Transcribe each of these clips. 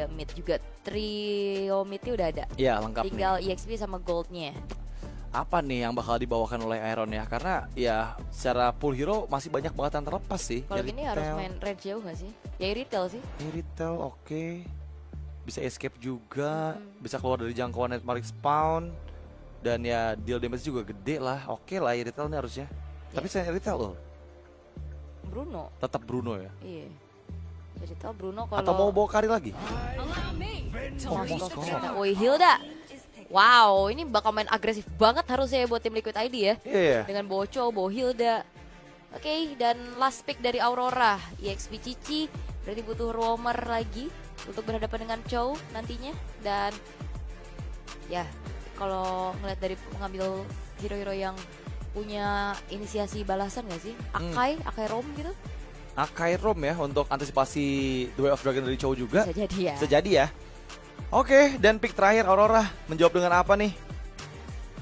Mid juga, trio midnya udah ada. Iya, lengkap Tinggal nih. EXP sama goldnya. Apa nih yang bakal dibawakan oleh Iron ya? Karena ya secara pool hero masih banyak banget yang terlepas sih. Kalau gini harus main red jauh gak sih? Ya retail sih. Retail oke. Bisa escape juga, bisa keluar dari jangkauan net mark spawn. Dan ya deal damage juga gede lah. Oke lah retail nih harusnya. Tapi saya retail loh. Bruno. Tetap Bruno ya. Iya. Retail Bruno kalau Atau mau bawa kari lagi? Woi Hilda. Wow, ini bakal main agresif banget harusnya ya buat tim Liquid ID ya. Iya. Dengan bawa Chow, bawa Hilda. Oke, dan last pick dari Aurora, EXP Cici. Berarti butuh roamer lagi untuk berhadapan dengan Chow nantinya. Dan ya, kalau ngeliat dari mengambil hero-hero yang punya inisiasi balasan gak sih? Akai Rom gitu? Akai Rom ya untuk antisipasi The Way of Dragon dari Chow juga. Bisa jadi ya. Bisa jadi ya. Oke, dan pick terakhir Aurora menjawab dengan apa nih?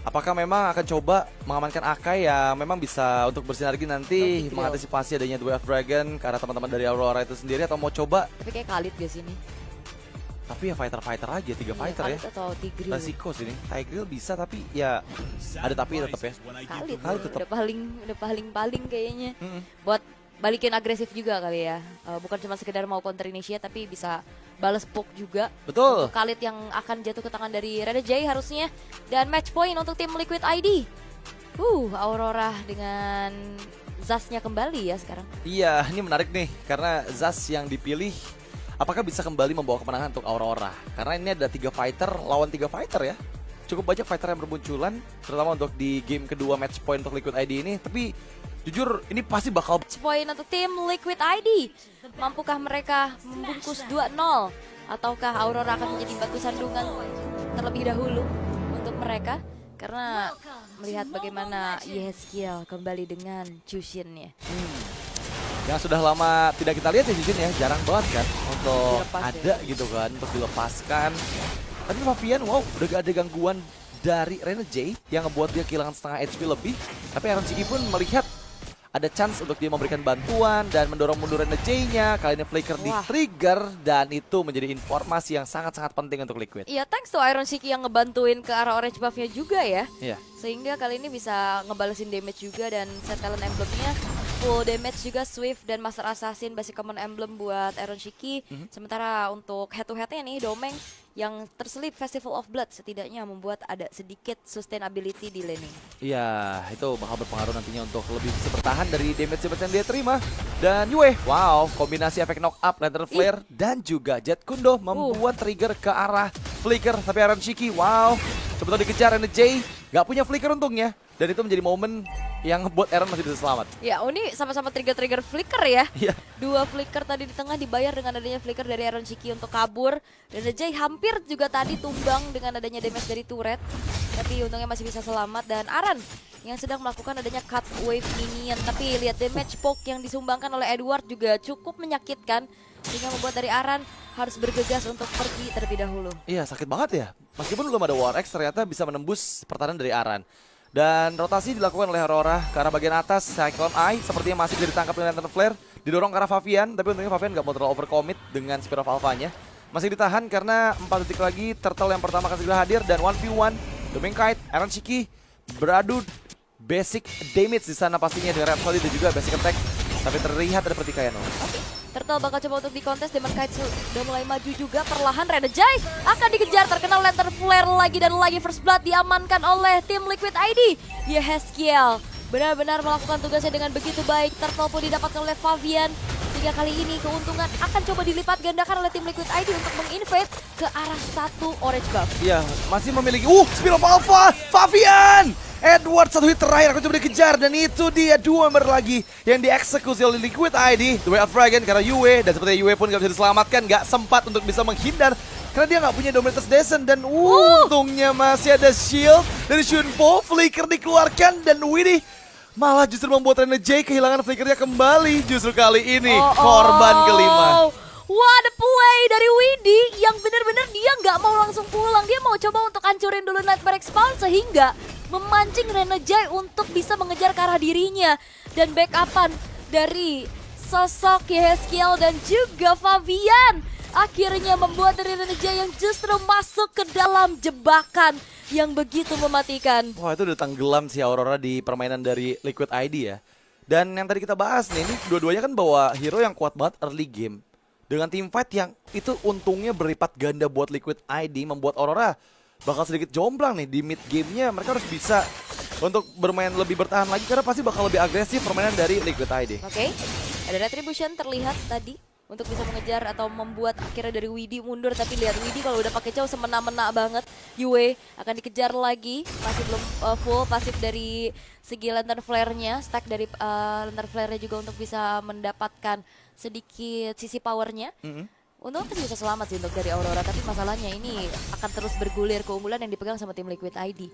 Apakah memang akan coba mengamankan Akai ya memang bisa untuk bersinergi nanti mengantisipasi adanya The Way of Dragon karena teman-teman dari Aurora itu sendiri, atau mau coba? Tapi kayak Khalid gak sih nih? Tapi ya fighter-fighter aja, 3 fighter ya. Khalid atau Tigreal? Resiko sini. Tigreal bisa tapi ya ada tapi tetap ya. Khalid tetap. udah paling kayaknya. Buat balikin agresif juga kali ya. Bukan cuma sekedar mau counter initiate tapi bisa balas poke juga. Betul. Untuk Khalid yang akan jatuh ke tangan dari Reda J harusnya. Dan match point untuk tim Liquid ID. Aurora dengan Zaz-nya kembali ya sekarang. Iya, ini menarik nih karena Zaz yang dipilih apakah bisa kembali membawa kemenangan untuk Aurora? Karena ini ada 3 fighter lawan 3 fighter ya. Cukup banyak fighter yang bermunculan, terutama untuk di game kedua match point untuk Liquid ID ini. Tapi jujur ini pasti bakal Match point untuk tim Liquid ID. Mampukah mereka membungkus 2-0? Ataukah Aurora akan menjadi batu sandungan terlebih dahulu untuk mereka? Karena melihat bagaimana Yeskiel kembali dengan Chushin-nya. yang sudah lama tidak kita lihat ya Jujun ya, jarang banget kan untuk Dilepas ada gitu kan, untuk dilepaskan. Tapi Favian wow udah gak ada gangguan dari Rene J yang ngebuat dia kehilangan setengah HP lebih. Tapi Aaron Ciki pun melihat ada chance untuk dia memberikan bantuan dan mendorong mundur Rene J-nya. Kali ini Flicker di trigger dan itu menjadi informasi yang sangat-sangat penting untuk Liquid. Iya, thanks to Iron Shiki yang ngebantuin ke arah orange buff-nya juga ya. Iya. Sehingga kali ini bisa ngebalesin damage juga dan set talent emblem-nya full damage juga, Swift dan Master Assassin basic common emblem buat Iron Shiki. Sementara untuk head to head-nya nih Domeng yang terselip Festival of Blood setidaknya membuat ada sedikit sustainability di laning. Iya, itu bakal berpengaruh nantinya untuk lebih bisa bertahan dari damage yang dia terima. Dan Yue, wow, kombinasi efek knock up, Lantern Flare, dan juga Jet Kundo membuat trigger ke arah Flicker. Tapi Aaron Shiki, wow, sebetulnya dikejar NJ, gak punya Flicker untungnya. Dan itu menjadi momen yang buat Aaron masih bisa selamat. Ya, ini sama-sama trigger-trigger Flicker ya. Iya. 2 Flicker tadi di tengah dibayar dengan adanya Flicker dari Aaron Shiki untuk kabur. Dan Jay hampir juga tadi tumbang dengan adanya damage dari turret. Tapi untungnya masih bisa selamat. Dan Aran yang sedang melakukan adanya cut wave minion. Tapi lihat damage poke yang disumbangkan oleh Edward juga cukup menyakitkan. Sehingga membuat dari Aran harus bergegas untuk pergi terlebih dahulu. Iya, sakit banget ya. Meskipun belum ada War X, ternyata bisa menembus pertahanan dari Aran. Dan rotasi dilakukan oleh Aurora ke arah bagian atas. Cyclone Eye sepertinya masih bisa ditangkap dengan Lantern Flare. Didorong ke arah Favian, tapi untungnya Favian gak mau terlalu overcommit dengan Spear of Alpha-nya. Masih ditahan karena 4 detik lagi Turtle yang pertama akan segera hadir. Dan 1v1, Doming Kite, Aaron Shiki beradu basic damage di sana pastinya dengan Rhapsody dan juga basic attack. Tapi terlihat ada pertikaian. Turtle bakal coba untuk dikontes, Demon Kite udah mulai maju juga. Perlahan Reda Jai akan dikejar, terkenal Lantern Flare lagi dan lagi First Blood diamankan oleh tim Liquid ID. Yeskiel benar-benar melakukan tugasnya dengan begitu baik. Turtle pun didapatkan oleh Favian. Sehingga kali ini keuntungan akan coba dilipat gandakan oleh tim Liquid ID untuk menginvade ke arah satu orange buff. Iya, masih memiliki Spear of Alpha, Favian! Edward 1 hit terakhir akan coba dikejar dan itu dia 2 member lagi yang dieksekusi oleh Liquid ID. The Way of Dragon karena Yue, dan sepertinya Yue pun gak bisa diselamatkan, gak sempat untuk bisa menghindar karena dia gak punya Dominatus Descent. Dan untungnya masih ada shield dari Shunpo. Flicker dikeluarkan dan Widih malah justru membuat Rene J kehilangan Flickernya kembali justru kali ini. Korban kelima. What a play dari Widih yang benar-benar dia nggak mau langsung pulang. Dia mau coba untuk hancurin dulu Nightmare Spawn sehingga memancing Rene J untuk bisa mengejar ke arah dirinya. Dan backupan dari sosok Yeskiel dan juga Favian akhirnya membuat dari Renegade yang justru masuk ke dalam jebakan yang begitu mematikan. Wah, itu udah tenggelam si Aurora di permainan dari Liquid ID ya. Dan yang tadi kita bahas nih, ini dua-duanya kan bawa hero yang kuat banget early game. Dengan teamfight yang itu untungnya berlipat ganda buat Liquid ID, membuat Aurora bakal sedikit jomplang nih di mid gamenya. Mereka harus bisa untuk bermain lebih bertahan lagi karena pasti bakal lebih agresif permainan dari Liquid ID. Oke, ada retribution terlihat tadi untuk bisa mengejar atau membuat akhirnya dari Widi mundur. Tapi lihat Widi kalau udah pakai jauh semena-mena banget. Yue akan dikejar lagi, masih belum full pasif dari segi lantern flare-nya, stack dari lantern flare-nya juga untuk bisa mendapatkan sedikit sisi powernya. Untung masih bisa selamat sih untuk dari Aurora, tapi masalahnya ini akan terus bergulir keunggulan yang dipegang sama tim Liquid ID.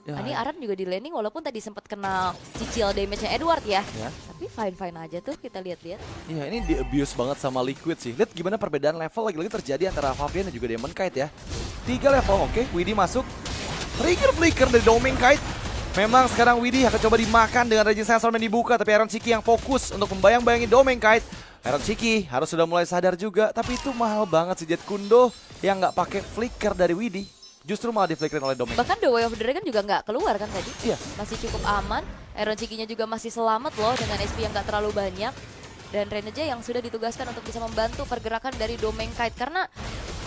Ya, Ini Aran juga di laning walaupun tadi sempat kena cicil damage-nya Edward ya. Tapi fine-fine aja tuh kita lihat-lihat. Iya, ini di abuse banget sama Liquid sih. Lihat gimana perbedaan level lagi-lagi terjadi antara Fabian dan juga Demon Kite ya. 3 level, oke. Widi masuk. Trigger flicker dari Domain Kite. Memang sekarang Widi akan coba dimakan dengan Raging Sandstorm yang dibuka. Tapi Aaron Shiki yang fokus untuk membayang-bayangi Domain Kite. Aaron Shiki harus sudah mulai sadar juga. Tapi itu mahal banget si Jet Kundo yang nggak pakai flicker dari Widi. Justru malah di-flickerin oleh Domain. Bahkan The Way of the Dragon juga nggak keluar kan tadi. Iya. Masih cukup aman. Aaron Shiki-nya juga masih selamat loh dengan SP yang nggak terlalu banyak. Dan Renegade yang sudah ditugaskan untuk bisa membantu pergerakan dari Domain Kite. Karena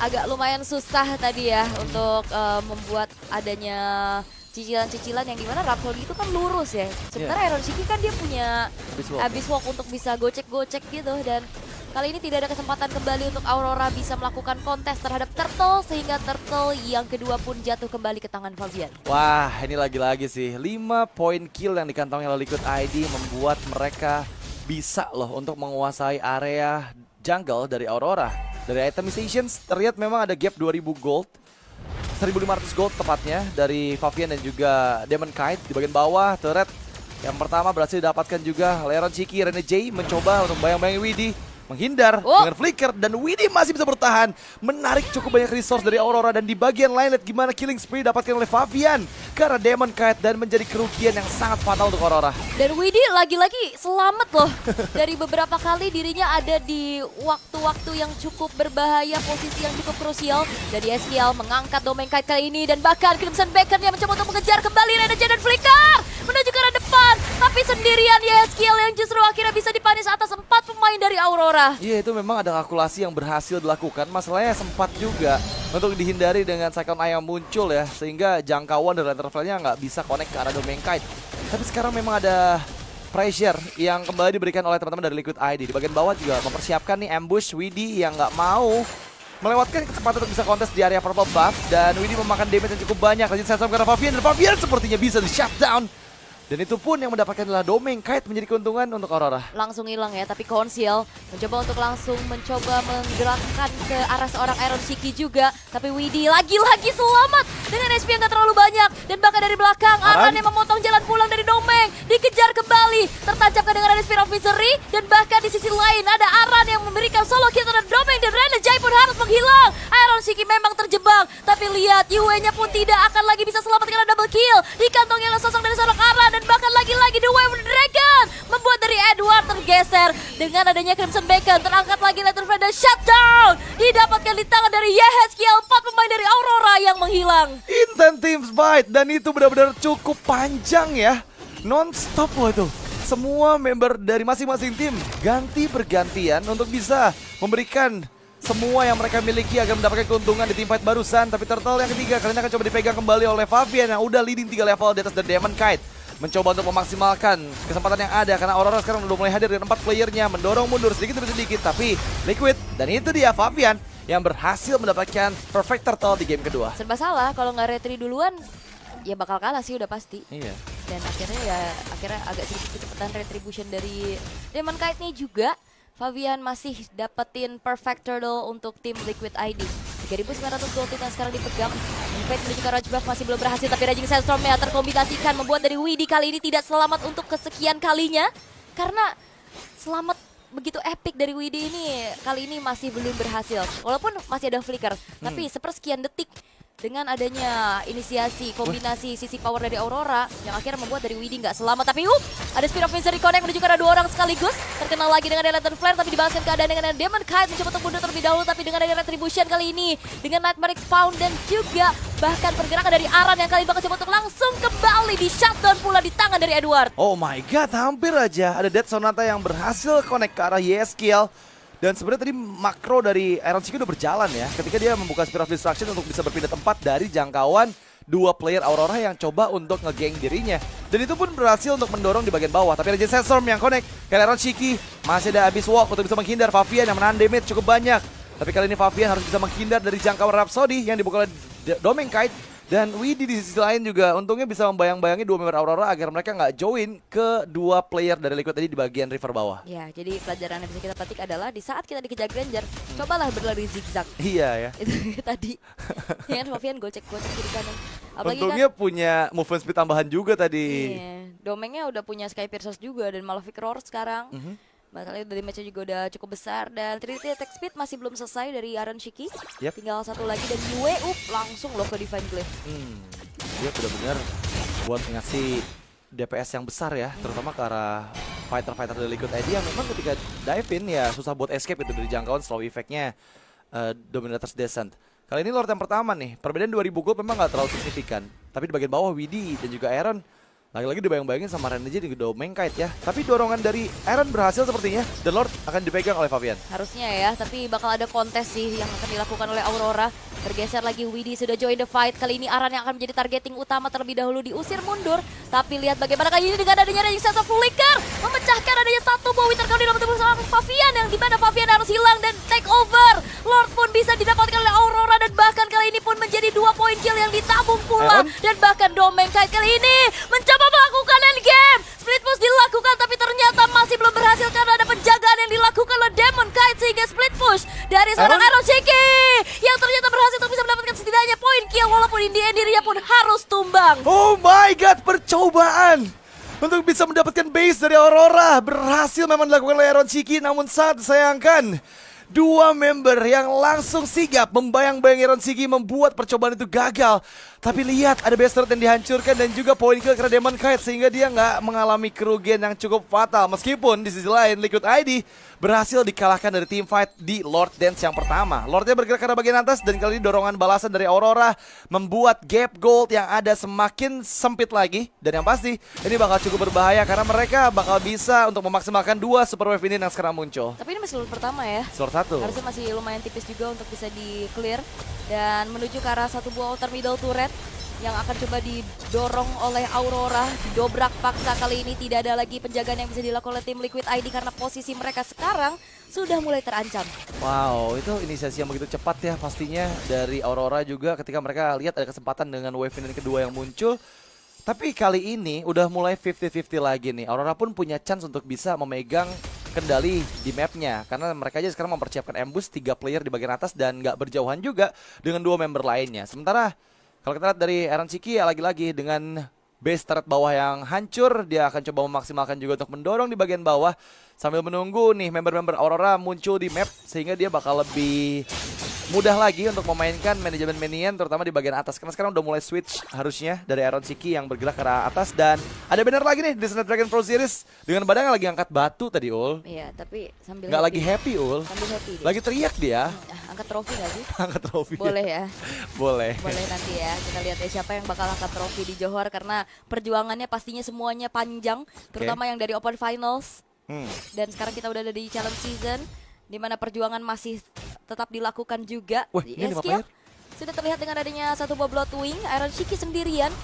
agak lumayan susah tadi ya untuk membuat adanya cicilan-cicilan yang dimana Rhapsody itu kan lurus ya. Sementara Aaron Shiki kan dia punya Abyss Walk untuk bisa gocek-gocek gitu. Dan kali ini tidak ada kesempatan kembali untuk Aurora bisa melakukan kontes terhadap Turtle. Sehingga Turtle yang kedua pun jatuh kembali ke tangan Fabian. Wah, ini lagi-lagi sih 5 poin kill yang dikantongi oleh Liquid ID membuat mereka bisa loh untuk menguasai area jungle dari Aurora. Dari itemizations terlihat memang ada gap 2000 gold. 1500 gold tepatnya dari Fabian dan juga Demon Kite. Di bagian bawah turret yang pertama berhasil didapatkan juga Aaron Shiki. Renegade mencoba untuk bayang-bayang Widi menghindar dengan flicker dan Widi masih bisa bertahan, menarik cukup banyak resource dari Aurora. Dan di bagian lain lihat gimana killing spree didapatkan oleh Fabian karena Demon Kite dan menjadi kerugian yang sangat fatal untuk Aurora. Dan Widi lagi-lagi selamat loh. Dari beberapa kali dirinya ada di waktu-waktu yang cukup berbahaya, posisi yang cukup krusial. Dari SKL mengangkat Domain Kite kali ini dan bahkan Crimson Beacon yang mencoba untuk mengejar kembali Renegade dan flicker menuju ke arah depan. Tapi sendirian SKL yang justru akhirnya bisa dipanis atas 4 pemain dari Aurora. Iya, itu memang ada kalkulasi yang berhasil dilakukan. Masalahnya sempat juga untuk dihindari dengan Cyclone Eye yang muncul ya, sehingga jangkauan dari lantern flare-nya nggak bisa connect ke arah Domain Kite. Tapi sekarang memang ada pressure yang kembali diberikan oleh teman-teman dari Liquid ID. Di bagian bawah juga mempersiapkan nih ambush Widi yang nggak mau melewatkan kesempatan untuk bisa kontes di area purple buff. Dan Widi memakan damage yang cukup banyak. Raging Sandstorm karena Fabian, dan Fabian sepertinya bisa di shutdown. Dan itu pun yang mendapatkan adalah Domain Kite menjadi keuntungan untuk Aurora. Langsung hilang ya, tapi Conceal mencoba untuk langsung menggerakkan ke arah seorang Aaron Shiki juga. Tapi Widi lagi-lagi selamat dengan SP yang gak terlalu banyak. Dan bahkan dari belakang Aran yang memotong jalan pulang dari Domain. Dikejar kembali, tertancapkan dengan Spirit of Misery. Dan bahkan di sisi lain ada Aran yang memberikan solo kill terhadap Domain. Dan Renegade pun harus menghilang. Aaron Shiki memang terjebak, tapi lihat Yue-nya pun tidak akan lagi bisa selamat karena double kill. Dikantongi oleh sosok dari seorang Aran. Dan bahkan lagi-lagi The Way of the Dragon membuat dari Edward tergeser. Dengan adanya Crimson Beacon terangkat lagi lantern flare dan shutdown didapatkan di tangan dari Yehezkiel. 4 pemain dari Aurora yang menghilang. Intense team fight dan itu benar-benar cukup panjang ya. Non-stop loh itu. Semua member dari masing-masing tim ganti bergantian untuk bisa memberikan semua yang mereka miliki agar mendapatkan keuntungan di teamfight barusan. Tapi Turtle yang ketiga kali ini akan coba dipegang kembali oleh Fabian yang udah leading 3 level di atas The Demon Kite. Mencoba untuk memaksimalkan kesempatan yang ada karena Aurora sekarang udah mulai hadir dengan 4 playernya, mendorong mundur sedikit demi sedikit. Tapi Liquid, dan itu dia Fabian yang berhasil mendapatkan perfect Turtle di game kedua. Serba salah, kalau nggak retry duluan ya bakal kalah sih udah pasti. Iya. Dan akhirnya agak sedikit kecepatan retribution dari Demon Kite nih juga. Fabian masih dapetin perfect turtle untuk tim Liquid ID. 3.900 gold yang sekarang dipegang. Fate menuju ke Rajbuff masih belum berhasil, tapi Raging Sandstorm-nya terkombinasikan membuat dari Widi kali ini tidak selamat untuk kesekian kalinya. Karena selamat begitu epic dari Widi ini kali ini masih belum berhasil. Walaupun masih ada flicker, tapi sepersekian detik dengan adanya inisiasi kombinasi sisi power dari Aurora yang akhirnya membuat dari Widhi nggak selamat. Tapi ada Spear of Misery Connect menuju ke arah 2 orang sekaligus. Terkenal lagi dengan Lantern Flare tapi dibalaskan keadaan dengan Demon Kite mencoba untuk mundur terlebih dahulu, tapi dengan adanya Retribution kali ini dengan Nightmare Expound dan juga bahkan pergerakan dari Aran yang kali ini bakal coba untuk langsung kembali di shutdown pula di tangan dari Edward. Oh my god, hampir aja ada Dead Sonata yang berhasil connect ke arah YSKL. Dan sebenarnya tadi makro dari Iron Chicken udah berjalan ya, ketika dia membuka Spear of Destruction untuk bisa berpindah tempat dari jangkauan 2 player Aurora yang coba untuk ngegeng dirinya. Dan itu pun berhasil untuk mendorong di bagian bawah. Tapi ada Jin Sandstorm yang connect ke Iron Chicken. Masih ada Abyss Walk untuk bisa menghindar. Favian yang menahan damage cukup banyak. Tapi kali ini Favian harus bisa menghindar dari jangkauan Rhapsody yang dibuka oleh Domeng Kite. Dan Widhi di sisi lain juga untungnya bisa membayang-bayangi 2 member Aurora agar mereka nggak join ke 2 player dari Liquid tadi di bagian river bawah. Ya, jadi pelajaran yang bisa kita petik adalah di saat kita dikejar Granger, cobalah berlari zigzag. Iya ya. Itu tadi. Ya kan Favian gocek kiri kanan. Apalagi untungnya kan, punya movement speed tambahan juga tadi. iya, Domengnya udah punya Sky Piercers juga dan Malefic Roar sekarang. Masalahnya dari match juga udah cukup besar dan Trinity attack speed masih belum selesai dari Aaron Shiki. Tinggal satu lagi dan Yue langsung loh ke Divine Glyph. Dia benar-benar buat ngasih DPS yang besar ya, terutama ke arah fighter-fighter dari Liquid ID yang memang ketika dive in ya susah buat escape itu dari jangkauan slow effect-nya Dominator's Descent. Kali ini Lord yang pertama nih, perbedaan 2000 gold memang gak terlalu signifikan. Tapi di bagian bawah Widhi dan juga Aaron lagi-lagi dibayang-bayangin sama Renegade di Domeng Kite ya. Tapi dorongan dari Aaron berhasil sepertinya. Dan Lord akan dipegang oleh Favian. Harusnya ya, tapi bakal ada kontes sih yang akan dilakukan oleh Aurora. Bergeser lagi Widhi sudah join the fight. Kali ini Aran yang akan menjadi targeting utama terlebih dahulu diusir mundur. Tapi lihat bagaimana kali ini dengan adanya Raging Sense of Flicker memecahkan adanya satu buah Winter Crown di dalam tubuh seorang Favian yang dimana Favian harus hilang dan take over. Lord pun bisa didapatkan oleh Aurora dan bahkan kali ini pun menjadi 2 poin kill yang ditabung pula. Dan bahkan Domeng Kite kali ini mencoba melakukan endgame. Split push dilakukan tapi ternyata masih belum berhasil karena ada penjagaan yang dilakukan oleh Demon Kite sehingga split push dari seorang Aaron Shiki yang ternyata berhasil untuk bisa mendapatkan setidaknya poin kill walaupun in the end dirinya pun harus tumbang. Oh my god, percobaan untuk bisa mendapatkan base dari Aurora berhasil memang dilakukan oleh Aaron Shiki, namun sangat disayangkan 2 member yang langsung sigap membayang-bayangi Aaron Shiki membuat percobaan itu gagal. Tapi lihat ada base turret yang dihancurkan dan juga poin kill karena Demon Kite sehingga dia nggak mengalami kerugian yang cukup fatal. Meskipun di sisi lain Liquid ID berhasil dikalahkan dari team fight di Lord Dance yang pertama. Lordnya bergerak ke arah bagian atas dan kali ini dorongan balasan dari Aurora membuat gap gold yang ada semakin sempit lagi. Dan yang pasti ini bakal cukup berbahaya karena mereka bakal bisa untuk memaksimalkan 2 super wave ini yang sekarang muncul. Tapi ini masih Lord pertama ya. Lord 1. Harusnya masih lumayan tipis juga untuk bisa di clear dan menuju ke arah satu buah altar middle turret yang akan coba didorong oleh Aurora. Dobrak paksa kali ini, tidak ada lagi penjagaan yang bisa dilakukan oleh tim Liquid ID karena posisi mereka sekarang sudah mulai terancam. Wow, itu inisiasi yang begitu cepat ya pastinya dari Aurora juga ketika mereka lihat ada kesempatan dengan wave ini kedua yang muncul. Tapi kali ini udah mulai 50-50 lagi nih. Aurora pun punya chance untuk bisa memegang kendali di mapnya karena mereka aja sekarang mempersiapkan ambush 3 player di bagian atas dan nggak berjauhan juga dengan 2 member lainnya. Sementara kalau kita lihat dari Aaron Shiki ya lagi-lagi dengan base turret bawah yang hancur, dia akan coba memaksimalkan juga untuk mendorong di bagian bawah sambil menunggu nih member-member Aurora muncul di map sehingga dia bakal lebih mudah lagi untuk memainkan manajemen minion terutama di bagian atas karena sekarang udah mulai switch harusnya dari Aaron Shiki yang bergerak ke arah atas. Dan ada banner lagi nih di Snapdragon Pro Series dengan badan yang lagi angkat batu tadi Ul. Iya, tapi sambil nggak lagi happy Ul. Sambil happy dia. Lagi teriak dia. Angkat trofi gak sih? Angkat trofi. Boleh ya. Boleh. Boleh nanti ya. Kita lihat ya siapa yang bakal angkat trofi di Johor karena perjuangannya pastinya semuanya panjang, terutama yang dari Open Finals. Dan sekarang kita udah ada di Challenge Season di mana perjuangan masih tetap dilakukan juga. Wah, ini 5 player. Sudah terlihat dengan adanya satu buah Bloodwing, Aaron Shiki sendirian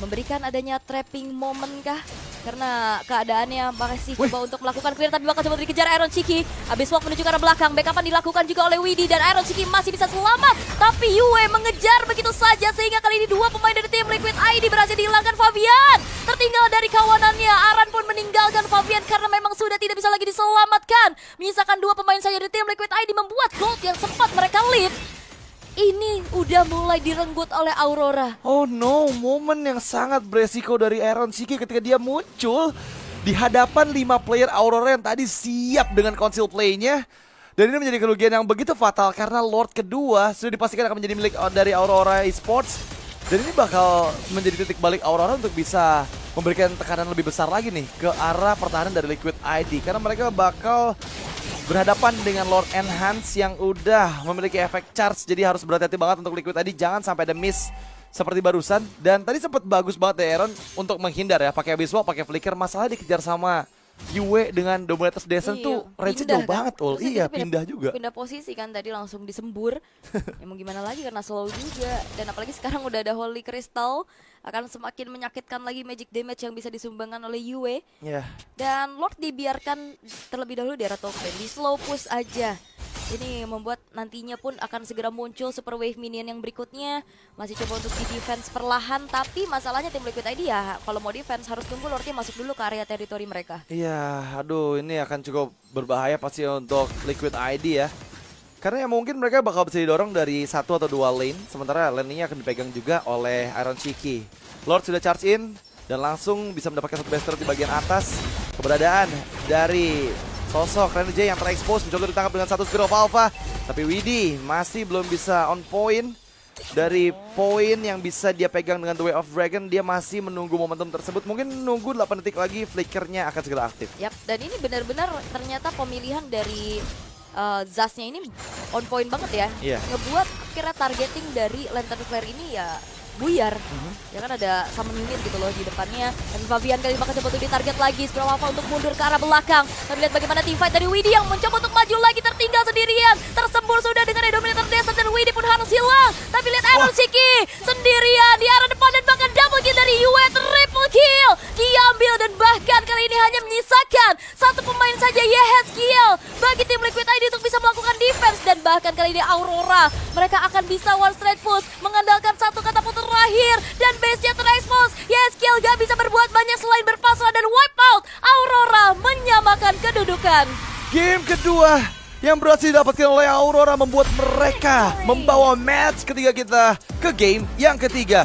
memberikan adanya trapping moment kah? Karena keadaannya masih coba untuk melakukan clear tapi bakal coba dikejar Aaron Shiki. Abyss Walk menuju ke arah belakang, backupan dilakukan juga oleh Widhi dan Aaron Shiki masih bisa selamat. Tapi Yue mengejar begitu saja sehingga kali ini 2 pemain dari tim Liquid ID berhasil dihilangkan. Favian tertinggal dari kawanannya, Aran pun meninggalkan Favian karena memang sudah tidak bisa lagi diselamatkan. Menyisakan 2 pemain saja dari tim Liquid ID membuat gold yang sempat mereka lead ini udah mulai direnggut oleh Aurora. Oh no, momen yang sangat beresiko dari Aaron Shiki ketika dia muncul di hadapan 5 player Aurora yang tadi siap dengan conceal play-nya. Dan ini menjadi kerugian yang begitu fatal karena Lord kedua sudah dipastikan akan menjadi milik dari Aurora Esports. Dan ini bakal menjadi titik balik Aurora untuk bisa memberikan tekanan lebih besar lagi nih ke arah pertahanan dari Liquid ID. Karena mereka bakal berhadapan dengan Lord Enhance yang udah memiliki efek charge. Jadi harus berhati-hati banget untuk Liquid ID, jangan sampai ada miss seperti barusan. Dan tadi sempat bagus banget ya Aaron untuk menghindar ya, pakai Abyss Walk, pakai Flicker. Masalah dikejar sama Yue dengan Dominator's Descent tuh range jauh banget ul. Iya, pindah juga. Pindah posisi kan tadi langsung disembur. Ya mau gimana lagi karena slow juga. Dan apalagi sekarang udah ada Holy Crystal, akan semakin menyakitkan lagi magic damage yang bisa disumbangkan oleh Yue. Iya. Dan Lord dibiarkan terlebih dahulu di area top lane, di slow push aja. Ini membuat nantinya pun akan segera muncul super wave minion yang berikutnya. Masih coba untuk di defense perlahan, tapi masalahnya tim Liquid ID ya kalau mau defense harus tunggu Lordnya masuk dulu ke area teritori mereka. Iya, aduh ini akan cukup berbahaya pasti untuk Liquid ID ya. Karena ya mungkin mereka bakal bisa didorong dari 1 atau 2 lane, sementara lane ini akan dipegang juga oleh Iron Shiki. Lord sudah charge in dan langsung bisa mendapatkan satu bastard di bagian atas. Keberadaan dari sosok Renegade yang terekspos mencoba ditangkap dengan satu Spirit of Alpha. Tapi Widhi masih belum bisa on point. Dari poin yang bisa dia pegang dengan The Way of Dragon, dia masih menunggu momentum tersebut. Mungkin nunggu 8 detik lagi flickernya akan segera aktif. Yap, dan ini benar-benar ternyata pemilihan dari Zasnya ini on point banget ya. Iya. Ngebuat kira targeting dari Lantern Flare ini ya buyar. Ya kan ada summon unit gitu loh di depannya. Dan Fabian kali bakal coba untuk ditarget lagi. Spiral Alpha untuk mundur ke arah belakang. Tapi lihat bagaimana teamfight dari Widhi yang mencoba untuk maju lagi, tertinggal sendirian. Tersembur sudah dengan Dominator Descent dan Widhi pun harus hilang. Tapi lihat Iron Shiki sendirian di arah depan dan bahkan double kill dari Yue, triple kill. Diambil dan bahkan kali ini hanya menyisakan satu pemain saja, Yehezkiel, bagi tim Liquid ID untuk bisa melakukan defense. Dan bahkan kali ini Aurora, mereka akan bisa one straight push mengandalkan satu kata putar terakhir dan base-nya terekspos. Yehezkiel gak bisa berbuat banyak selain berpasrah dan wipe out. Aurora menyamakan kedudukan. Game kedua yang berhasil didapatkan oleh Aurora membuat mereka membawa match ketiga kita ke game yang ketiga.